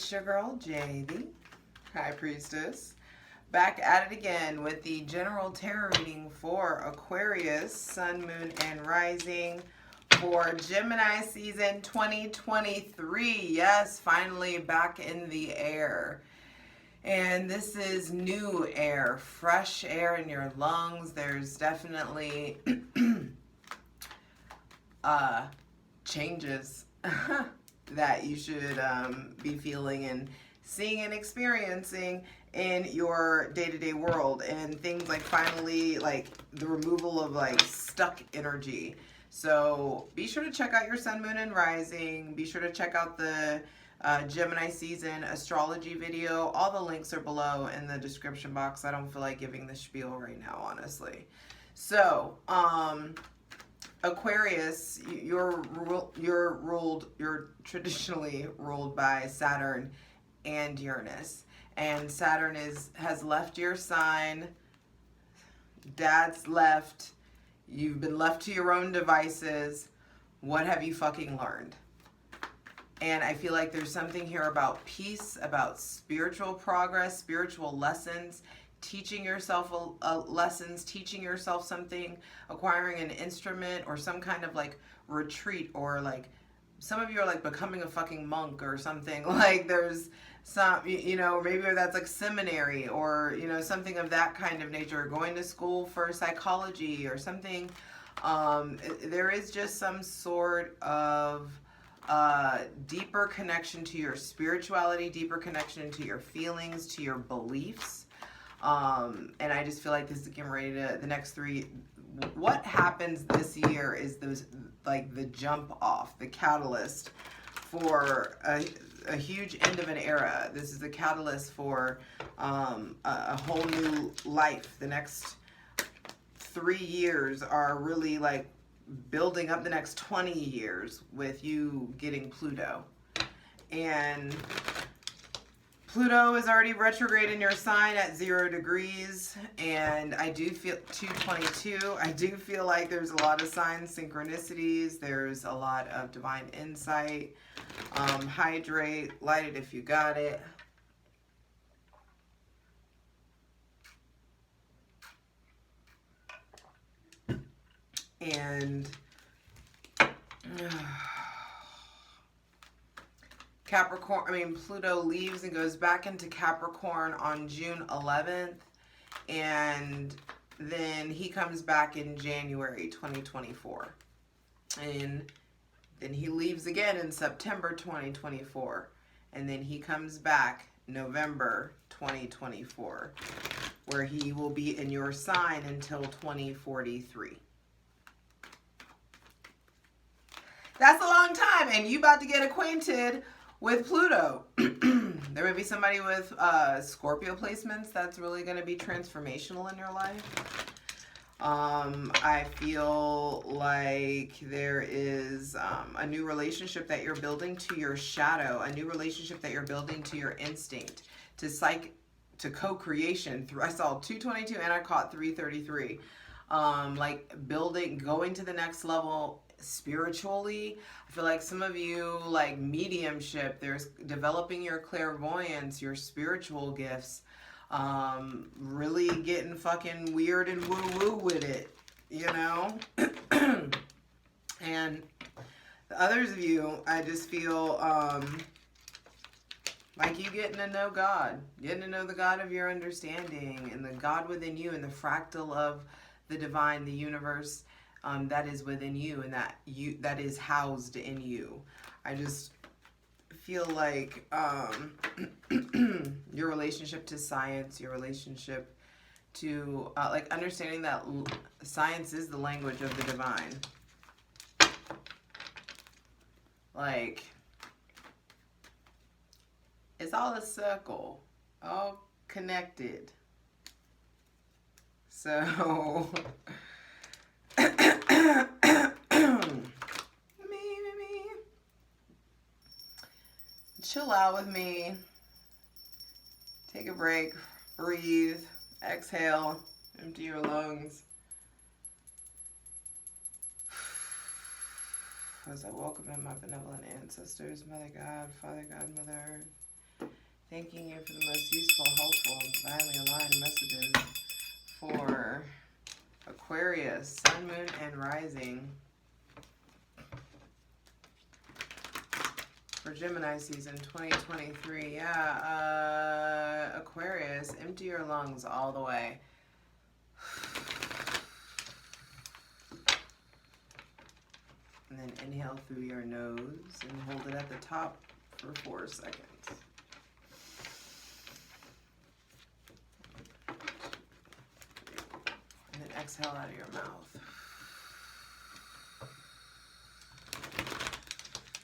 It's your girl, JV, High Priestess, back at it again with the general tarot reading for Aquarius, Sun, Moon, and Rising for Gemini season 2023. Yes, finally back in the air. And this is new air, fresh air in your lungs. There's definitely changes that you should be feeling and seeing and experiencing in your day-to-day world, and things like finally like the removal of like stuck energy. So be sure to check out your Sun, Moon, and Rising. Be sure to check out the Gemini season astrology video. All the links are below in the description box. I don't feel like giving the spiel right now, honestly. So Aquarius, you're traditionally ruled by Saturn and Uranus, and Saturn has left your sign. Dad's left. You've been left to your own devices. What have you fucking learned? And I feel like there's something here about peace, about spiritual progress, spiritual lessons, teaching yourself lessons, teaching yourself something, acquiring an instrument or some kind of like retreat, or like some of you are like becoming a fucking monk or something. Like there's some, you know, maybe that's like seminary or, you know, something of that kind of nature, going to school for psychology or something. There is just some sort of deeper connection to your spirituality, deeper connection to your feelings, to your beliefs. And I just feel like this is getting ready to, the next three, what happens this year is those, like the jump off, the catalyst for a huge end of an era. This is the catalyst for a whole new life. The next 3 years are really like building up the next 20 years with you getting Pluto. And Pluto is already retrograde in your sign at 0 degrees, and I do feel 222. I do feel like there's a lot of sign synchronicities. There's a lot of divine insight. Hydrate, light it if you got it. And Capricorn, Pluto leaves and goes back into Capricorn on June 11th, and then he comes back in January 2024. And then he leaves again in September 2024, and then he comes back November 2024, where he will be in your sign until 2043. That's a long time, and you about to get acquainted with Pluto. There may be somebody with Scorpio placements that's really going to be transformational in your life. I feel like there is a new relationship that you're building to your shadow, a new relationship that you're building to your instinct, to co-creation. I saw 222 and I caught 333. Like building, going to the next level spiritually. I feel like some of you like mediumship, there's developing your clairvoyance, your spiritual gifts, really getting fucking weird and woo-woo with it, you know? And the others of you, I just feel like you getting to know God, getting to know the God of your understanding and the God within you and the fractal of the divine, the universe, that is within you, and that is housed in you. I just feel like your relationship to science, your relationship to like understanding that science is the language of the divine. Like it's all a circle, all connected. So chill out with me. Take a break, breathe, exhale, empty your lungs. As I welcome in my benevolent ancestors, Mother God, Father God, Mother Earth, Thanking you for the most useful, helpful, divinely aligned messages for Aquarius, Sun, Moon, and Rising. For Gemini season 2023. Yeah, Aquarius, empty your lungs all the way. And then inhale through your nose and hold it at the top for 4 seconds. And then exhale out of your mouth.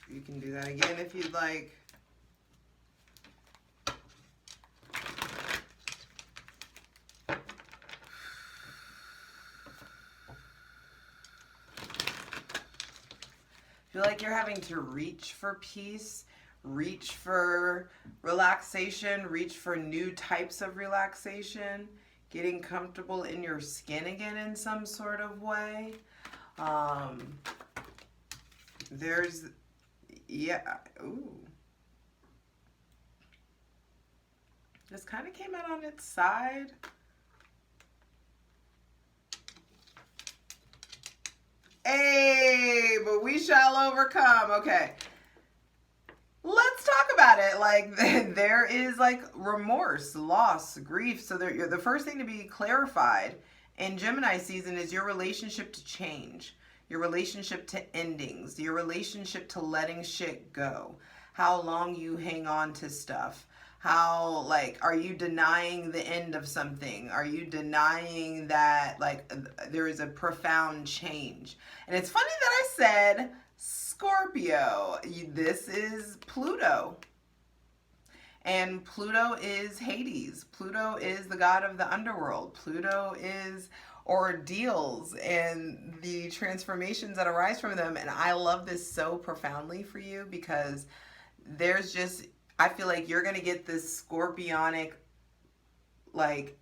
You can do that again if you'd like. Feel like you're having to reach for peace, reach for relaxation, reach for new types of relaxation, getting comfortable in your skin again in some sort of way. Yeah, ooh. This kind of came out on its side. Hey, but we shall overcome. Okay. Let's talk about it. Like, there is like remorse, loss, grief. So the first thing to be clarified in Gemini season is your relationship to change, your relationship to endings, your relationship to letting shit go, how long you hang on to stuff. How, like, are you denying the end of something? Are you denying that, like, there is a profound change? And it's funny that I said Scorpio. This is Pluto. And Pluto is Hades. Pluto is the god of the underworld. Pluto is ordeals and the transformations that arise from them. And I love this so profoundly for you because there's just... I feel like you're going to get this scorpionic, like,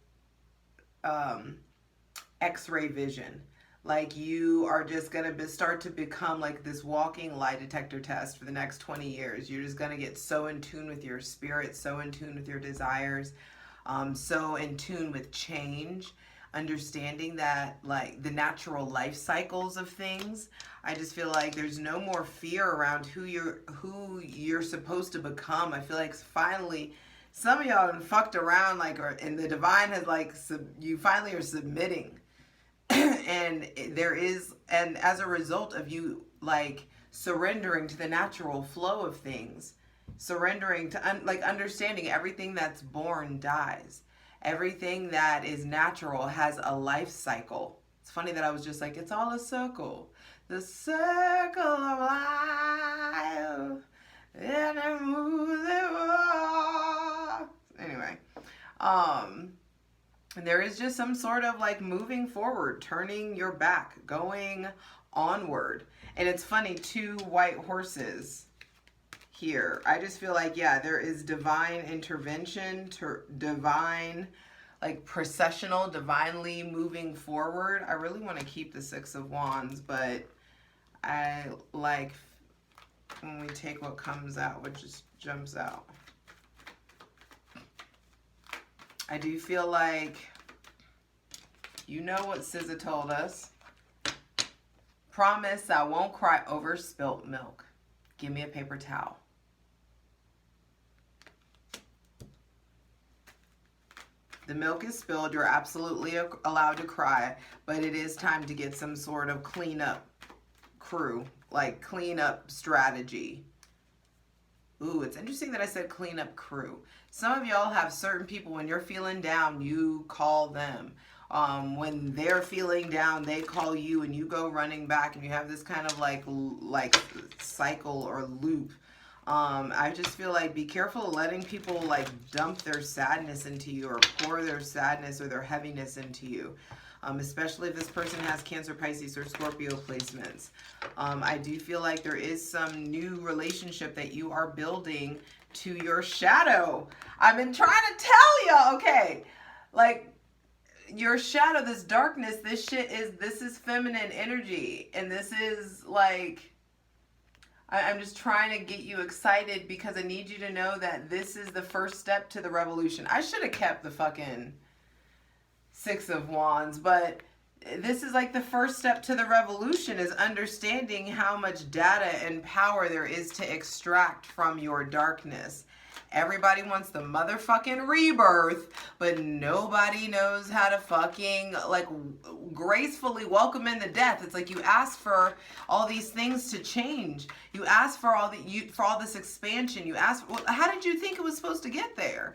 X-ray vision. Like, you are just going to start to become like this walking lie detector test for the next 20 years. You're just going to get so in tune with your spirit, so in tune with your desires, so in tune with change, understanding that, like, the natural life cycles of things. I just feel like there's no more fear around who you're supposed to become. I feel like finally some of y'all have fucked around, like, and the divine has, like, you finally are submitting. And as a result of you, like, surrendering to the natural flow of things, surrendering to understanding everything that's born dies. Everything that is natural has a life cycle. It's funny that I was just like, it's all a circle. The circle of life. And it moves it all. Anyway. There is just some sort of, like, moving forward, turning your back, going onward. And it's funny, 2 white horses here. I just feel like, yeah, there is divine intervention, divine, like, processional, divinely moving forward. I really want to keep the 6 of Wands, but I like when we take what comes out, what just jumps out. I do feel like, you know what SZA told us. Promise I won't cry over spilt milk. Give me a paper towel. The milk is spilled. You're absolutely allowed to cry, but it is time to get some sort of cleanup crew, like cleanup strategy. Ooh, it's interesting that I said cleanup crew. Some of y'all have certain people, when you're feeling down, you call them. When they're feeling down, they call you and you go running back, and you have this kind of like cycle or loop. I just feel like be careful of letting people, like, dump their sadness into you or pour their sadness or their heaviness into you. Especially if this person has Cancer, Pisces, or Scorpio placements. I do feel like there is some new relationship that you are building to your shadow. I've been trying to tell y'all, okay, like, your shadow, this darkness, this is feminine energy. And this is, like, I'm just trying to get you excited because I need you to know that this is the first step to the revolution. I should have kept the fucking Six of Wands, but this is like the first step to the revolution, is understanding how much data and power there is to extract from your darkness. Everybody wants the motherfucking rebirth, but nobody knows how to fucking like gracefully welcome in the death. It's like you ask for all these things to change. You ask for all this expansion. You ask, well, how did you think it was supposed to get there?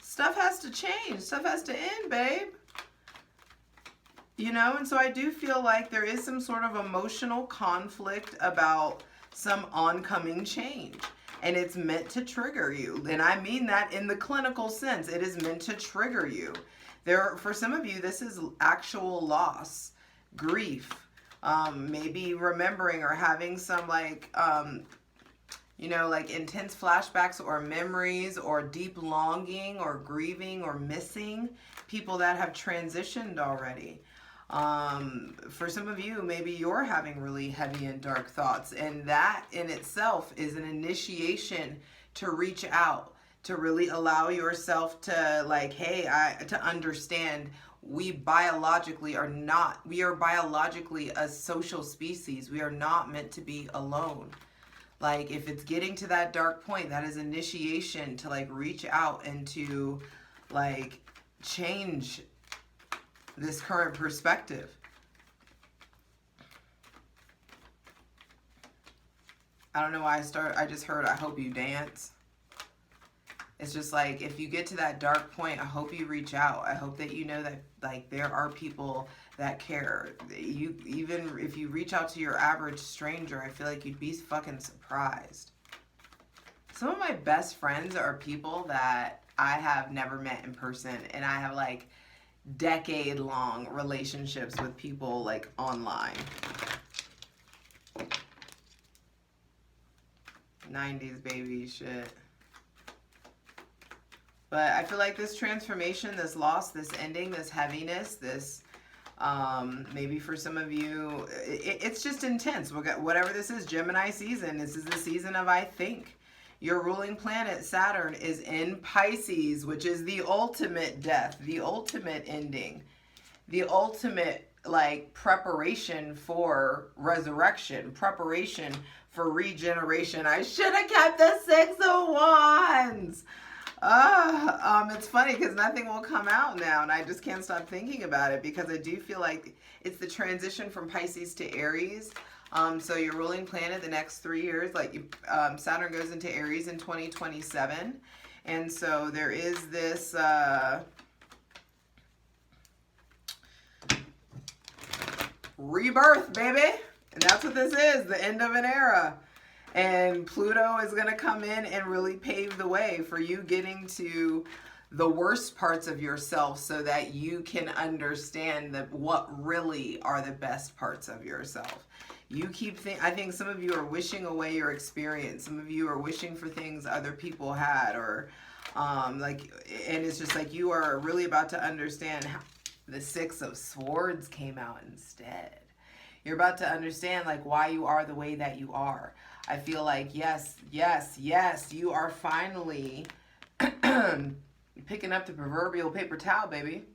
Stuff has to change. Stuff has to end, babe. You know, and so I do feel like there is some sort of emotional conflict about some oncoming change. And it's meant to trigger you. And I mean that in the clinical sense. It is meant to trigger you. For some of you, this is actual loss, grief, maybe remembering or having some like, you know, like intense flashbacks or memories or deep longing or grieving or missing people that have transitioned already. For some of you, maybe you're having really heavy and dark thoughts, and that in itself is an initiation to reach out, to really allow yourself to like, hey, to understand we biologically are not, we are biologically a social species. We are not meant to be alone. Like if it's getting to that dark point, that is initiation to like reach out and to like change this current perspective. I don't know why I just heard, I hope you dance. It's just like, if you get to that dark point, I hope you reach out. I hope that you know that like there are people that care. You, even if you reach out to your average stranger, I feel like you'd be fucking surprised. Some of my best friends are people that I have never met in person, and I have like decade-long relationships with people like online. 90s baby shit. But I feel like this transformation, this loss, this ending, this heaviness, this maybe for some of you, it's just intense. Whatever this is, Gemini season, this is the season of I think. Your ruling planet, Saturn, is in Pisces, which is the ultimate death, the ultimate ending, the ultimate like preparation for resurrection, preparation for regeneration. I should have kept the Six of Wands. It's funny because nothing will come out now, and I just can't stop thinking about it because I do feel like it's the transition from Pisces to Aries. So your ruling planet the next 3 years, like Saturn goes into Aries in 2027. And so there is this rebirth, baby. And that's what this is, the end of an era. And Pluto is going to come in and really pave the way for you getting to the worst parts of yourself so that you can understand what really are the best parts of yourself. You keep I think some of you are wishing away your experience. Some of you are wishing for things other people had, or and it's just like you are really about to understand how the Six of Swords came out instead. You're about to understand like why you are the way that you are. I feel like yes, you are finally picking up the proverbial paper towel, baby.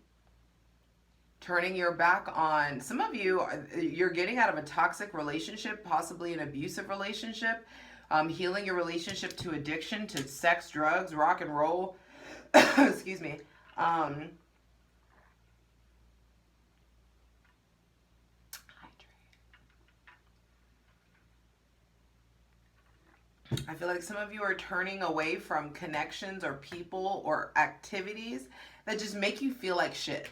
Turning your back on, some of you, you're getting out of a toxic relationship, possibly an abusive relationship, healing your relationship to addiction, to sex, drugs, rock and roll. Excuse me. I feel like some of you are turning away from connections or people or activities that just make you feel like shit.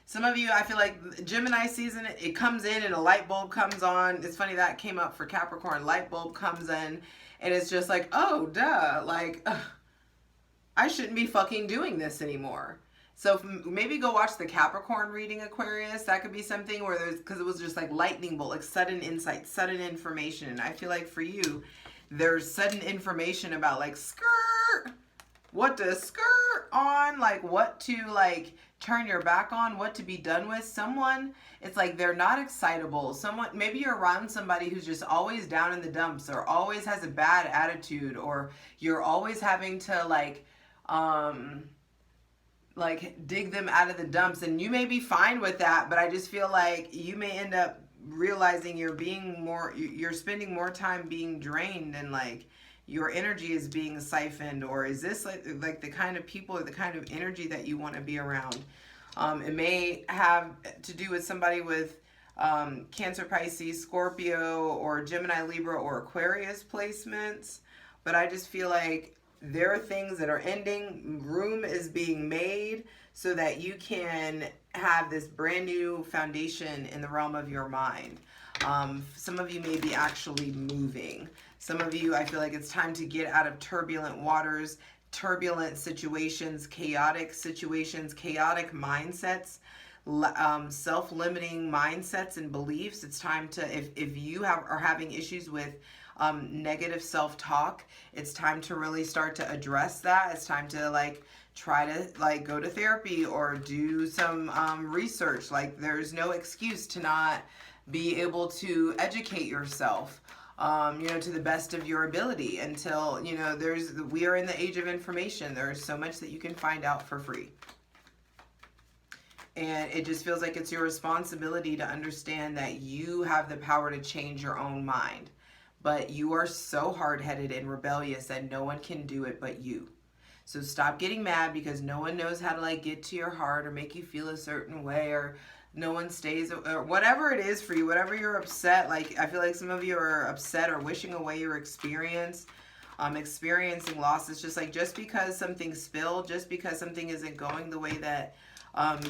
Some of you, I feel like Gemini season, it comes in and a light bulb comes on. It's funny that came up for Capricorn. Light bulb comes in and it's just like, oh, duh. Like, I shouldn't be fucking doing this anymore. So maybe go watch the Capricorn reading, Aquarius. That could be something where because it was just like lightning bolt, like sudden insight, sudden information. And I feel like for you, there's sudden information about like, skirt. what to skirt on, like what to like turn your back on, what to be done with. Someone, it's like they're not excitable. Someone, maybe you're around somebody who's just always down in the dumps or always has a bad attitude, or you're always having to like dig them out of the dumps, and you may be fine with that, but I just feel like you may end up realizing you're spending more time being drained, and like your energy is being siphoned. Or is this like the kind of people or the kind of energy that you want to be around? It may have to do with somebody with Cancer, Pisces, Scorpio, or Gemini, Libra, or Aquarius placements. But I just feel like there are things that are ending. Room is being made so that you can have this brand new foundation in the realm of your mind. Some of you may be actually moving. Some of you, I feel like it's time to get out of turbulent waters, turbulent situations, chaotic mindsets, self-limiting mindsets and beliefs. It's time to, if you are having issues with negative self-talk, it's time to really start to address that. It's time to like try to like go to therapy or do some research. Like there's no excuse to not be able to educate yourself, to the best of your ability until, we are in the age of information. There's so much that you can find out for free. And it just feels like it's your responsibility to understand that you have the power to change your own mind. But you are so hard-headed and rebellious that no one can do it but you. So stop getting mad because no one knows how to like get to your heart or make you feel a certain way, or no one stays, or whatever it is for you, whatever you're upset. Like I feel like some of you are upset or wishing away your experience, experiencing loss. It's just like, just because something spilled, just because something isn't going the way that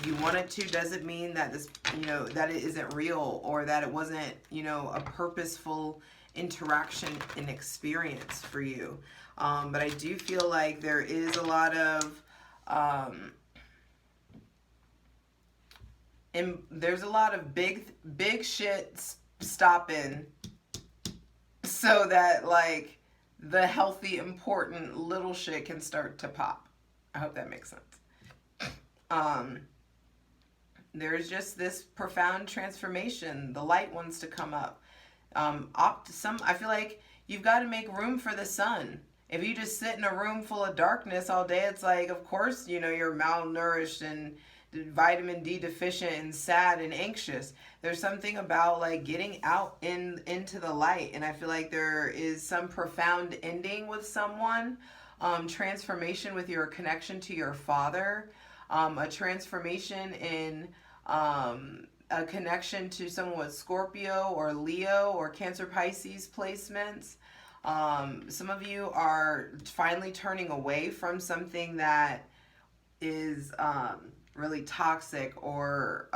you want it to, doesn't mean that this, that it isn't real, or that it wasn't, a purposeful interaction and experience for you. But I do feel like there is a lot of there's a lot of big shit stopping so that like the healthy, important little shit can start to pop. I hope that makes sense. There's just this profound transformation. The light wants to come up. I feel like you've got to make room for the sun. If you just sit in a room full of darkness all day, it's like, of course, you're malnourished and vitamin D deficient and sad and anxious. There's something about like getting out into the light. And I feel like there is some profound ending with someone, transformation with your connection to your father, a transformation in a connection to someone with Scorpio or Leo or Cancer, Pisces placements. Some of you are finally turning away from something that is really toxic, or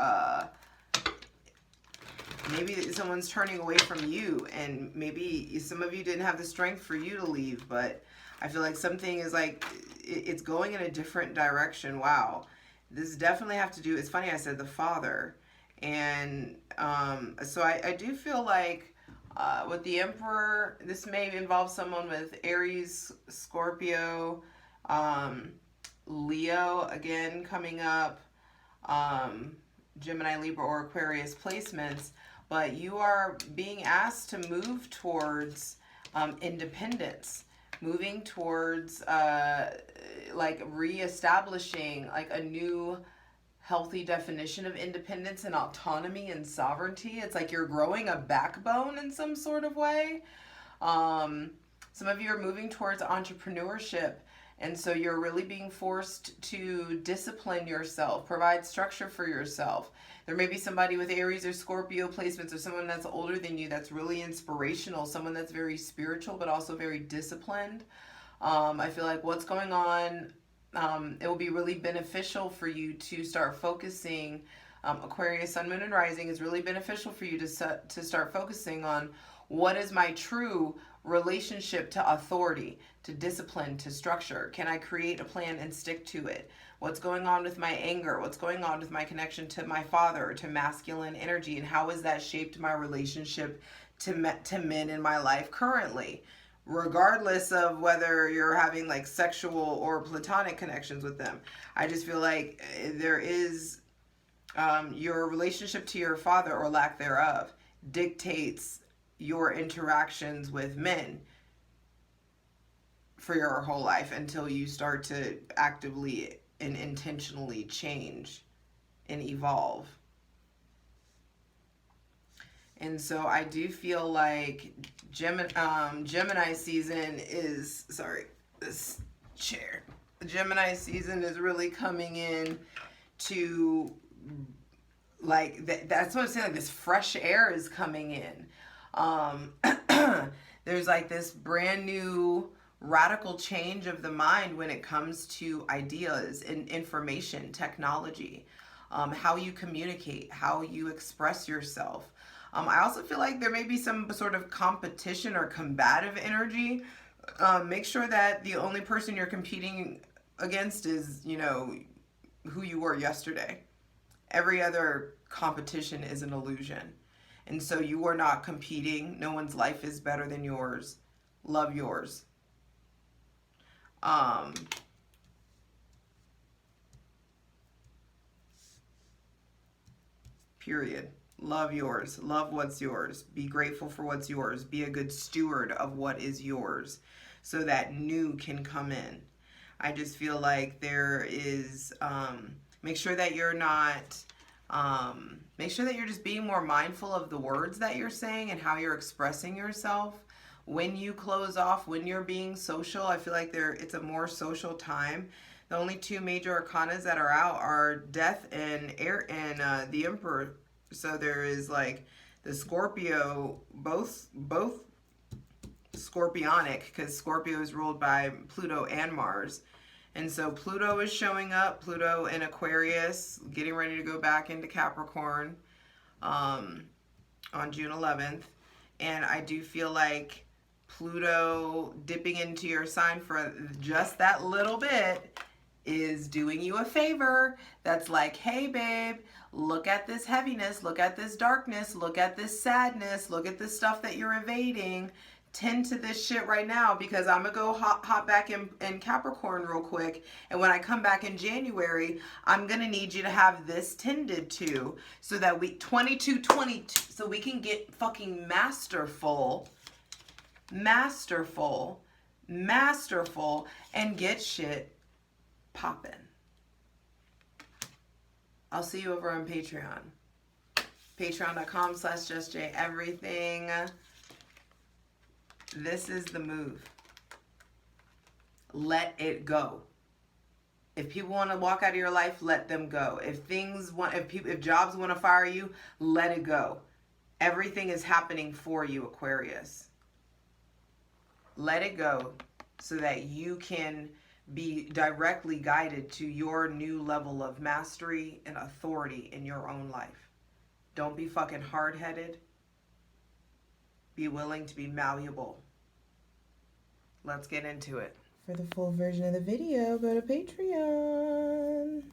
maybe someone's turning away from you, and maybe some of you didn't have the strength for you to leave, but I feel like something is like, it's going in a different direction. Wow. This definitely have to do, it's funny I said the father. And so I do feel like with the Emperor, this may involve someone with Aries, Scorpio, Leo, again, coming up, Gemini, Libra, or Aquarius placements. But you are being asked to move towards independence, moving towards like reestablishing like a new healthy definition of independence and autonomy and sovereignty. It's like you're growing a backbone in some sort of way. Some of you are moving towards entrepreneurship, and so you're really being forced to discipline yourself, provide structure for yourself. There may be somebody with Aries or Scorpio placements, or someone that's older than you that's really inspirational, someone that's very spiritual but also very disciplined. I feel like what's going on, it will be really beneficial for you to start focusing. Aquarius, Sun, Moon, and Rising is really beneficial for you to start focusing on what is my true relationship to authority, to discipline, to structure. Can I create a plan and stick to it? What's going on with my anger? What's going on with my connection to my father, or to masculine energy? And how has that shaped my relationship to men in my life currently? regardless of whether you're having like sexual or platonic connections with them. I just feel like there is your relationship to your father or lack thereof dictates your interactions with men for your whole life until you start to actively and intentionally change and evolve. And so I do feel like Gemini season is, sorry, this chair. Gemini season is really coming in to, like, that's what I'm saying, like this fresh air is coming in. There's like this brand new radical change of the mind when it comes to ideas and information technology, how you communicate, how you express yourself. I also feel like there may be some sort of competition or combative energy. Make sure that the only person you're competing against is, you know, who you were yesterday. Every other competition is an illusion. And so you are not competing. No one's life is better than yours. Love yours. Period. Love yours. Love what's yours. Be grateful for what's yours. Be a good steward of what is yours so that new can come in. I just feel like there is, make sure that you're not, make sure that you're just being more mindful of the words that you're saying and how you're expressing yourself. When you close off, when you're being social, I feel like it's a more social time. The only two major arcanas that are out are Death and Air and the Emperor. So there is like the Scorpio, both scorpionic, because Scorpio is ruled by Pluto and Mars. And so Pluto is showing up, Pluto in Aquarius, getting ready to go back into Capricorn on June 11th. And I do feel like Pluto dipping into your sign for just that little bit is doing you a favor. That's like, hey babe, look at this heaviness, look at this darkness, look at this sadness, look at this stuff that you're evading. Tend to this shit right now, because I'm gonna go hop back in Capricorn real quick, and when I come back in January, I'm gonna need you to have this tended to, so that we 22, so we can get fucking masterful, and get shit poppin'. I'll see you over on Patreon. Patreon.com/justjeverything. This is the move. Let it go. If people want to walk out of your life, let them go. If jobs want to fire you, let it go. Everything is happening for you, Aquarius. Let it go so that you can be directly guided to your new level of mastery and authority in your own life. Don't be fucking hard-headed. Be willing to be malleable. Let's get into it. For the full version of the video, go to Patreon.